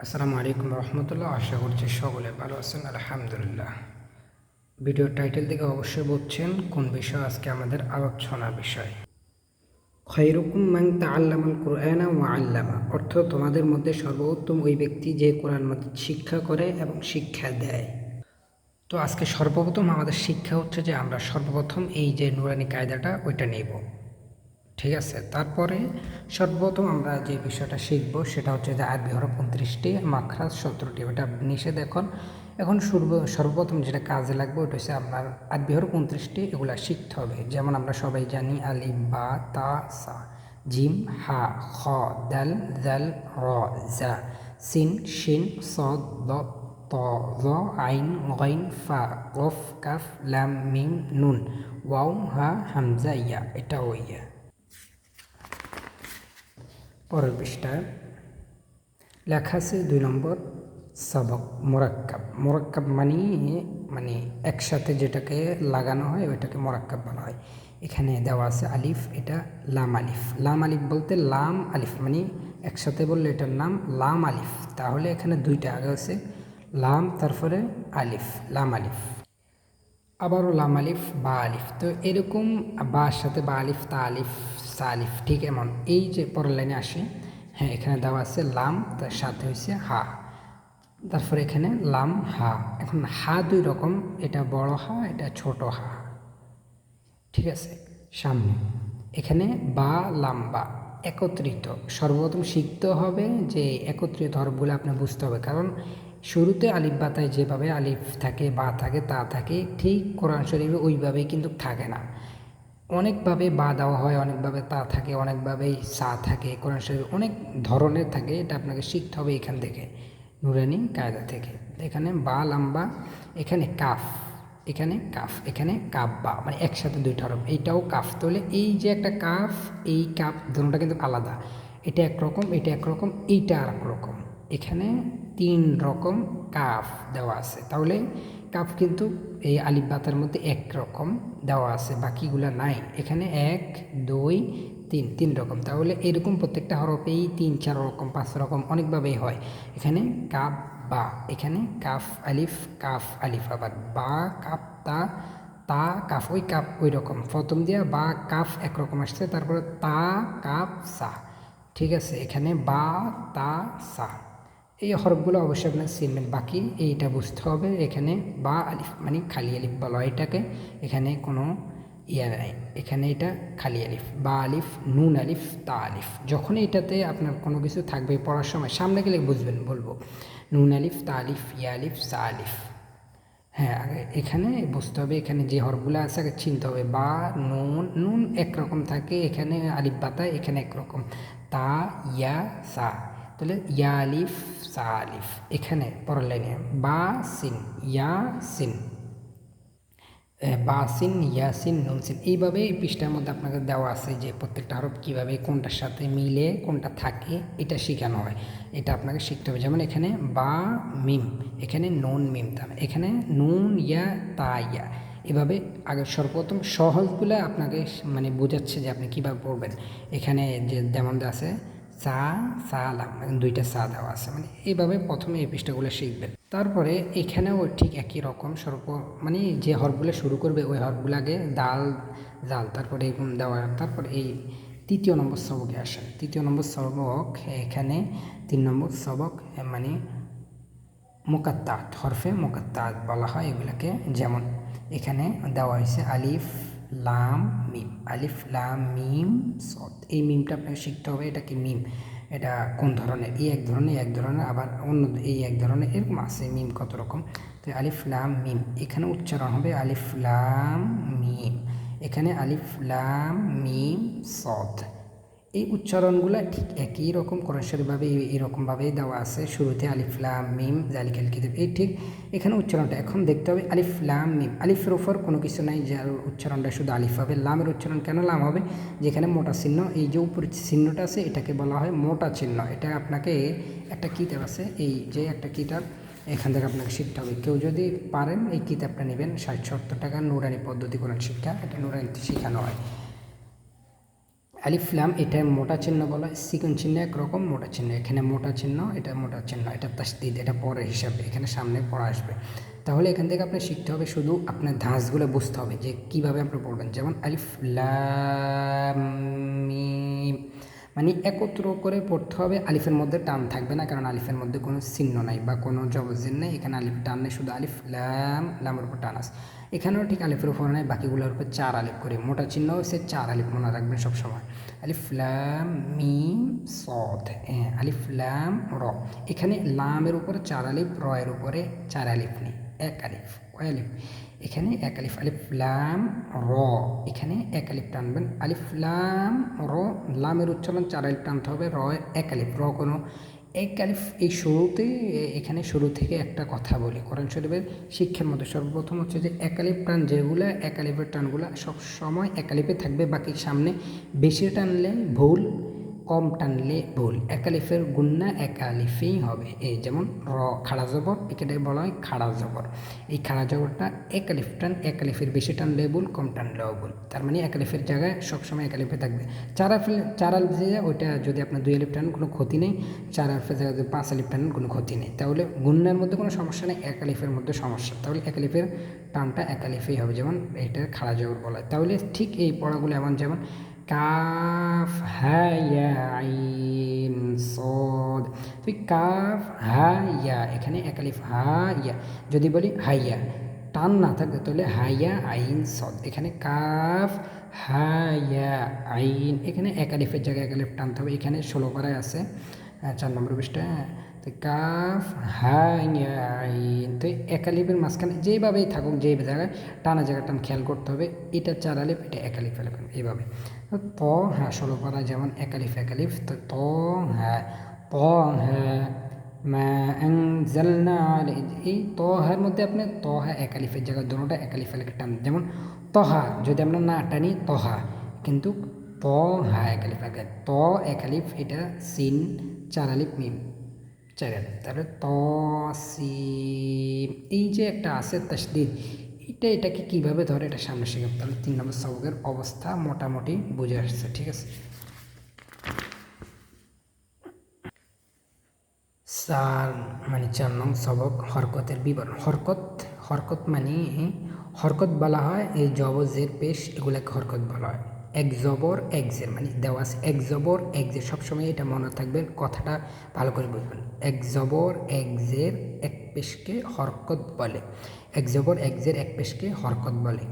আসসালামু আলাইকুম রহমতুল্লাহ। আশা করছি সকলে ভালো আছেন, আলহামদুলিল্লাহ। ভিডিওর টাইটেল থেকে অবশ্যই বুঝছেন কোন বিষয় আজকে আমাদের আলোচনার বিষয়। খৈরুকুম মান তাআল্লামাল কুরআনা ওয়া আল্লামা, অর্থ তোমাদের মধ্যে সর্বোত্তম ওই ব্যক্তি যে কোরআন মাজিদ শিক্ষা করে এবং শিক্ষা দেয়। তো আজকে সর্বপ্রথম আমাদের শিক্ষা হচ্ছে যে আমরা সর্বপ্রথম এই যে নুরানি কায়দাটা ওইটা নেব, ঠিক আছে। তারপরে সর্বপ্রথম আমরা যে বিষয়টা শিখবো সেটা হচ্ছে যে আরবি হরফ 29টি, মাখরাজ 17টি। ওটা নিষেধ। এখন সর্বপ্রথম যেটা কাজে লাগবে ওটা হচ্ছে আপনার আরবি হরফ 29টি, এগুলা শিখতে হবে। যেমন আমরা সবাই জানি আলিফ, বা, তা, সা, জিম, হা, খ, দাল, জাল, র, জা, সিন, শিন, সদ, দ, ত, জ, আইন, গাইন, ফা, কফ, কাফ, লাম, মিম, নুন, ওয়াও, হা, হামজা, ইয়া। এটাও ইয়া। পরের পৃষ্ঠায় লেখা আছে 2 নম্বর সবক মোরাক্কাব। মোরাক্কাব মানে একসাথে যেটাকে লাগানো হয় ওইটাকে মোরাক্কাব বলা হয়। এখানে দেওয়া আছে আলিফ, এটা লাম আলিফ। লাম আলিফ বলতে লাম আলিফ মানে একসাথে বললে এটার নাম লাম আলিফ। তাহলে এখানে দুইটা আগে আছে লাম, তারপরে আলিফ, লাম আলিফ। আবারও লাম আলিফ, বা আলিফ। তো এরকম বার সাথে বা আলিফ, তা আলিফ, সা আলিফ, ঠিক এমন এই যে পরের লাইনে আসে। হ্যাঁ, এখানে দেওয়া আছে লাম, তার সাথে হয়েছে হা, তারপরে এখানে লাম, হা। এখন হা দুই রকম, এটা বড় হা, এটা ছোট হা, ঠিক আছে। সামনে এখানে বা, লাম, বা একত্রিত। সর্বপ্রথম শিখতে হবে যে একত্রিত হরফগুলো আপনি বুঝতে হবে, কারণ শুরুতে আলিফ বাতায় যেভাবে আলিফ থাকে, বা থাকে, তা থাকে, ঠিক কোরআন শরীফে ওইভাবেই কিন্তু থাকে না। অনেকভাবে বা দেওয়া হয়, অনেকভাবে তা থাকে, অনেকভাবেই সা থাকে। কোরআন শরীফ অনেক ধরনের থাকে, এটা আপনাকে শিখতে হবে এখান থেকে, নুরানি কায়দা থেকে। এখানে বা, লাম্বা, এখানে কাফ, এখানে কাফ, এখানে কাফ, বা মানে একসাথে দুইটা হরফ। এইটাও কাফ। তাহলে এই যে একটা কাফ, এই কাফ দুটোটা কিন্তু আলাদা। এটা একরকম, এটা একরকম, এইটা আর একরকম। এখানে 3 রকম কাফ দেওয়া আছে। তাহলে কাফ কিন্তু এই আলিফ বাতার মধ্যে একরকম দেওয়া আছে, বাকিগুলা নাই। এখানে 1 2 3 রকম। তাহলে এরকম প্রত্যেকটা হরফেই 3 4 রকম, 5 রকম, অনেকভাবেই হয়। এখানে কাফ, বা, এখানে কাফ আলিফ, কাফ আলিফ, আবার বা, কাফ, তা, তা, কাফ, ওই কাফ ওই রকম প্রথম দিয়া বা কাফ একরকম আসছে, তারপরে তা, কাফ, সা, ঠিক আছে। এখানে বা, তা, সা, এই হরফগুলো অবশ্যই আপনার চিনবেন। বাকি এইটা বুঝতে হবে। এখানে বা আলিফ মানে খালি আলিফ বলা হয় এটাকে, এখানে কোনো ইয়া নাই। এখানে এটা খালি আলিফ, বা আলিফ, নুন আলিফ, তা আলিফ। যখন এটাতে আপনার কোনো কিছু থাকবে পড়ার সময় সামনে গেলে বুঝবেন, বলবো নুন আলিফ, তা আলিফ, ইয়া আলিফ, সা আলিফ। হ্যাঁ, আগে এখানে বুঝতে হবে, এখানে যে হরফগুলো আছে আগে চিনতে হবে। বা, নুন, নুন একরকম থাকে, এখানে আলিফ বাতায়, এখানে একরকম। তা, ইয়া, সা। তাহলে ইয়া আলিফ, সা আলিফ। এখানে পরের লাইনে বা, সিন, ইয়া, সিন, বা, সিন, ইয়া, সিন, নুন, সিন। এইভাবে এই পৃষ্ঠার মধ্যে আপনাকে দেওয়া আছে যে প্রত্যেকটা হরফ কীভাবে কোনটার সাথে মিলে কোনটা থাকে এটা শেখানো হয়। এটা আপনাকে শিখতে হবে। যেমন এখানে বা, মিম, এখানে নুন, মিম, তাম, এখানে নুন, ইয়া, তা, ইয়া। এভাবে আগে সর্বপ্রথম সহজগুলো আপনাকে মানে বোঝাচ্ছে যে আপনি কীভাবে পড়বেন। এখানে যে যেমন আছে সা, সা, লাম, দুইটা সা দেওয়া আছে, মানে এইভাবে প্রথমে এই পৃষ্ঠাগুলো শিখবেন। তারপরে এখানেও ঠিক একই রকম মানে যে হরফগুলো শুরু করবে ওই হরফগুলো আগে দাল, জাল, তারপরে এরকম দেওয়া। তারপরে এই 3য় নম্বর সবকে আসেন। 3য় নম্বর সবক, এখানে 3 নম্বর সবক মানে মুকাত্তাত, হরফে মুকাত্তাত বলা হয় এগুলাকে। যেমন এখানে দেওয়া হয়েছে আলিফ, লাম, মিম, আলিফ, লাম, মিম, সদ। এই মিমটা আপনাকে শিখতে হবে, এটা কি মিম, এটা কোন ধরনের, এই এক ধরনের, আবার অন্য এই এক ধরনের, এরকম আছে মিম কত রকম। তো আলিফ, লাম, মিম, এখানে উচ্চারণ হবে আলিফ, লাম, মিম, এখানে আলিফ, লাম, মিম, সদ। এই উচ্চারণগুলো ঠিক একই রকম কোরআন শরীফভাবে এরকমভাবেই দেওয়া আছে। শুরুতে আলিফ, লাম, মিম, যালিকাল কিতাব, এই ঠিক এখানে উচ্চারণটা এখন দেখতে হবে আলিফ, লাম, মিম। আলিফের উপর কোনো কিছু নাই, যার উচ্চারণটা শুধু আলিফ হবে। লামের উচ্চারণ কেন লাম হবে, যেখানে মোটা চিহ্ন, এই যে উপরে চিহ্নটা আছে এটাকে বলা হয় মোটা চিহ্ন। এটা আপনাকে একটা কিতাব আছে, এই যে একটা কিতাব, এখান থেকে আপনাকে শিখতে হবে। কেউ যদি পারেন এই কিতাবটা নেবেন, 60-70 টাকা, নুরানি পদ্ধতি কোরআন শিক্ষা, এটা নুরানিতে শেখানো হয়। আলিফ লাম এটা মোটা চিহ্ন বলা হয়, সিকুন চিহ্ন একরকম, মোটা চিহ্ন এখানে মোটা চিহ্ন, এটা মোটা চিহ্ন, এটা তাসদিদ, এটা পরের হিসাবে এখানে সামনে পড়া আসবে। তাহলে এখান থেকে আপনার শিখতে হবে, শুধু আপনার ধাঁচগুলো বুঝতে হবে যে কীভাবে আপনি পড়বেন। যেমন আলিফ লাম মিম, মানে একত্র করে পড়তে হবে, আলিফের মধ্যে টান থাকবে না, কারণ আলিফের মধ্যে কোনো চিহ্ন নাই বা কোনো জবরজের নেই, এখানে আলিফ টান নেই, শুধু আলিফ লাম, লামের উপর টান আছে। এখানেও ঠিক আলিফের উপর নেই, বাকিগুলোর উপর 4 আলিফ করে, মোটা চিহ্ন হচ্ছে 4 আলিফ মনে রাখবেন সবসময়। আলিফ লাম মিম সদ, আলিফ লাম র, এখানে লামের উপরে 4 আলিফ, র এর উপরে 4 আলিফ নেই, 1 আলিফ, কয় আলিফ এখানে 1 আলিফ, আলিফ লাম র, এখানে 1 আলিফ টানবেন, আলিফ লাম র, লামের উচ্চারণ 4 আলিফ টানতে হবে, র 1 আলিফ, র কোনো 1 আলিফ। এই শুরুতে এখানে শুরু থেকে একটা কথা বলি, কোরআন শরীফের শিক্ষার মধ্যে সর্বপ্রথম হচ্ছে যে 1 আলিফ টান যেগুলো, 1 আলিফের টানগুলো সব সময় 1 আলিফে থাকবে, বাকি সামনে বেশি টানলে ভুল, কম টানলে ভুল। 1 আলিফের গুন্না 1 আলিফেই হবে। এই যেমন র খাড়া জবর, এটাকে বলা হয় খাড়া জবর, এই খাড়া জবরটা 1 আলিফ টান, 1 আলিফের বেশি টানলে ভুল, কম টানলেও ভুল, তার মানে 1 আলিফের জায়গায় সবসময় 1 আলিফে থাকবে। 4 আলিফ যে ওইটা যদি আপনার 2 আলিফ টান কোনো ক্ষতি নেই, 4 আলিফের জায়গায় যদি 5 আলিফ টান কোনো ক্ষতি নেই, তাহলে গুন্নার মধ্যে কোনো সমস্যা নেই, 1 আলিফের মধ্যে সমস্যা, তাহলে 1 আলিফের টানটা 1 আলিফেই হবে, যেমন এটার খাড়া জবর বলা হয়। তাহলে ঠিক এই পড়াগুলো এমন, যেমন কাফ হা ইয়া আইন সদ, তো কাফ হা ইয়া, এখানে 1 আলিফ হা ইয়া, যদি বলি হাইয়া টান না থাকবে তাহলে হাইয়া আইন সদ, এখানে কাফ হা ইয়া আইন, এখানে 1 আলিফের জায়গায় 1 আলিফ টানতে হবে, এখানে 16 পারায় আছে 4 নম্বর পৃষ্ঠা। তো কাফ হা ইয়া আইন, তো 1 আলিফের মাঝখানে যেইভাবেই থাকুক, যেই জায়গায় টানা জায়গাটা খেয়াল করতে হবে, এটা 4 আলিফ, এটা 1 আলিফ ফেলবেন এইভাবে। ত হ্যাঁ 16 পারা যেমন 1 আলিফ 1 আলিফ, তো ত হ্যাঁ, ত হ্যাঁ মা আনজালনা, এই ত হ্যার মধ্যে আপনি ত হ্যাঁ 1 আলিফের জায়গায় দুটোটা 1 আলিফ টান, যেমন তহা যদি আমরা না টানি তহা, কিন্তু ত হ্যাঁ 1 আলিফ আগে, ত 1 আলিফ, এটা সিন 4 আলিফ মিম 4 আলিফ, তারপরে ত সিম, এই যে একটা আছে তাসদিদ, এটাকে কীভাবে ধরে এটা সামনে শিখে, তাহলে 3 নম্বর সবকের অবস্থা মোটামুটি বুঝে আসছে, ঠিক আছে। 4 নং সবক হরকতের বিবরণ। হরকত মানে হরকত বলা হয় এই জবর জের পেশ, এগুলাকে হরকত বলা হয়। এক জবর এক জের, মানে দেওয়া আছে এক জবর এক জের, সবসময় এটা মনে থাকবেন, কথাটা ভালো করে বুঝবেন। এক জবর এক জের এক পেশকে হরকত বলে, এক জবর এক জের এক পেশকে হরকত বলে।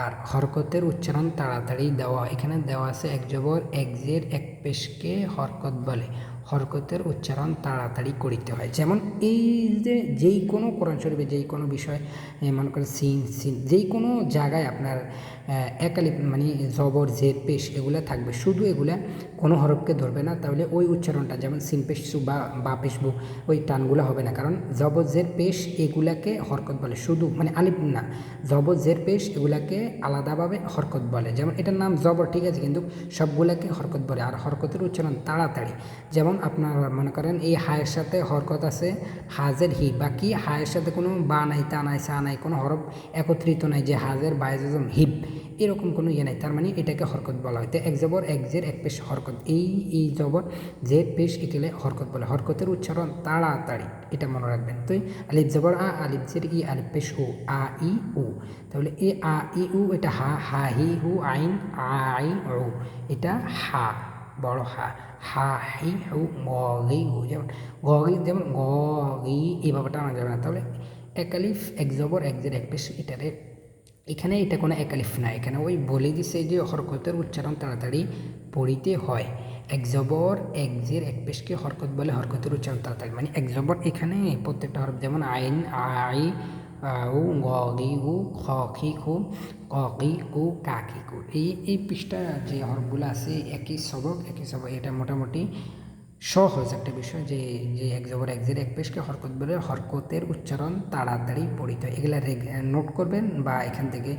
আর হরকতের উচ্চারণ তাড়াতাড়ি দেওয়া, এখানে দেওয়া আছে এক জবর এক জের এক পেশকে হরকত বলে, হরকতের উচ্চারণ তাড়াতাড়ি করিতে হয়। যেমন এই যে যেই কোনো কোরআন শরীফে যেই কোনো বিষয়, মনে করেন সিন যেই কোনো জায়গায় আপনার 1 আলিফ মানে জবর জের পেশ এগুলো থাকবে, শুধু এগুলা কোনো হরফকে ধরবে না, তাহলে ওই উচ্চারণটা যেমন সিন পেশ সু বা পেশ বু, ওই টানগুলো হবে না, কারণ জবর জের পেশ এগুলাকে হরকত বলে, শুধু মানে আলিফ না, জবর জের পেশ এগুলাকে আলাদাভাবে হরকত বলে। যেমন এটার নাম জবর, ঠিক আছে, কিন্তু সবগুলাকে হরকত বলে। আর হরকতের উচ্চারণ তাড়াতাড়ি, যেমন আপনার মনে করেন এই হায়ের সাথে হরকত আছে হাজের হি, বাকি হায়ের সাথে কোনো বা নাই তা নাই সা নাই, কোনো হরফ একত্রিত নাই যে হাজের বায়জম হিব, এরকম কোনো ইয়ে নাই, তার মানে এটাকে হরকত বলা হয়। তো এক জবর এক জের এক পেশ হরকত, এই জবর জের পেশ এগুলো হরকত বলে। হরকতের উচ্চারণ তাড়াতাড়ি, এটা মনে রাখবেন। তো আলিফ জবর আ, আলিফ জের ই, আলিফ পেশ ও, আ ই উ, তাহলে এ আ ই উ, এটা হা, হা হি হু আইন আই ও, এটা হা বড় হা, হা হি হু গি হু, যেমন গি, যেমন গি এইভাবে টানা যাবে না। তাহলে 1 আলিফ এক জবর এক জের এক পেশ, এটারে এখানে এটা কোনো 1 আলিফ না, এখানে ওই বলে দিছে যে হরকতের উচ্চারণ তাড়াতাড়ি পড়িতে হয়। এক জবর এক জের এক পেশকে হরকত বলে, হরকতের উচ্চারণ তাড়াতাড়ি, মানে এক জবর এখানে প্রত্যেকটা হরফ, যেমন আইন আই উ গি উ খ খি খু ক কি কু কা কি কু, এই পৃষ্ঠা যে হরফগুলো আছে একই সবক, এটা মোটামুটি সহজ একটা বিষয়, যে এক জবর এক জের এক পেশকে হরকত বলে, হরকতের উচ্চারণ তাড়াতাড়ি পড়িতে হয়। এগুলা নোট করবেন বা এখান থেকে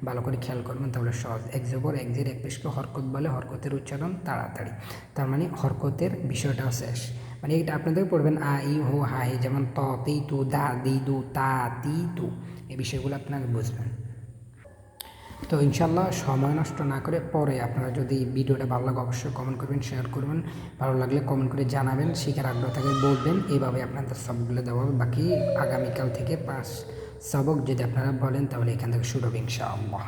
ভালো করে খেয়াল করবেন, তাহলে সহজ। এক জবর এক জের এক পেশকে হরকত বলে, হরকতের উচ্চারণ তাড়াতাড়ি, তার মানে হরকতের বিষয়টাও শেষ। মানে এটা আপনাদের পড়বেন আ ই হো হা হি, যেমন ত তি তু দা দি দু তা তি তু, এই বিষয়গুলো আপনারা বুঝবেন। তো ইনশাল্লাহ সময় নষ্ট না করে পরে আপনারা যদি ভিডিওটা ভালো লাগে অবশ্যই কমেন্ট করবেন, শেয়ার করবেন, ভালো লাগলে কমেন্ট করে জানাবেন, শিখার আগ্রহ থাকে বলবেন। এইভাবে আপনাদের সবগুলো দেওয়া হবে। বাকি আগামীকাল থেকে 5 সবক যদি আপনারা বলেন তাহলে এখান থেকে শুরু হবে ইনশাআল্লাহ।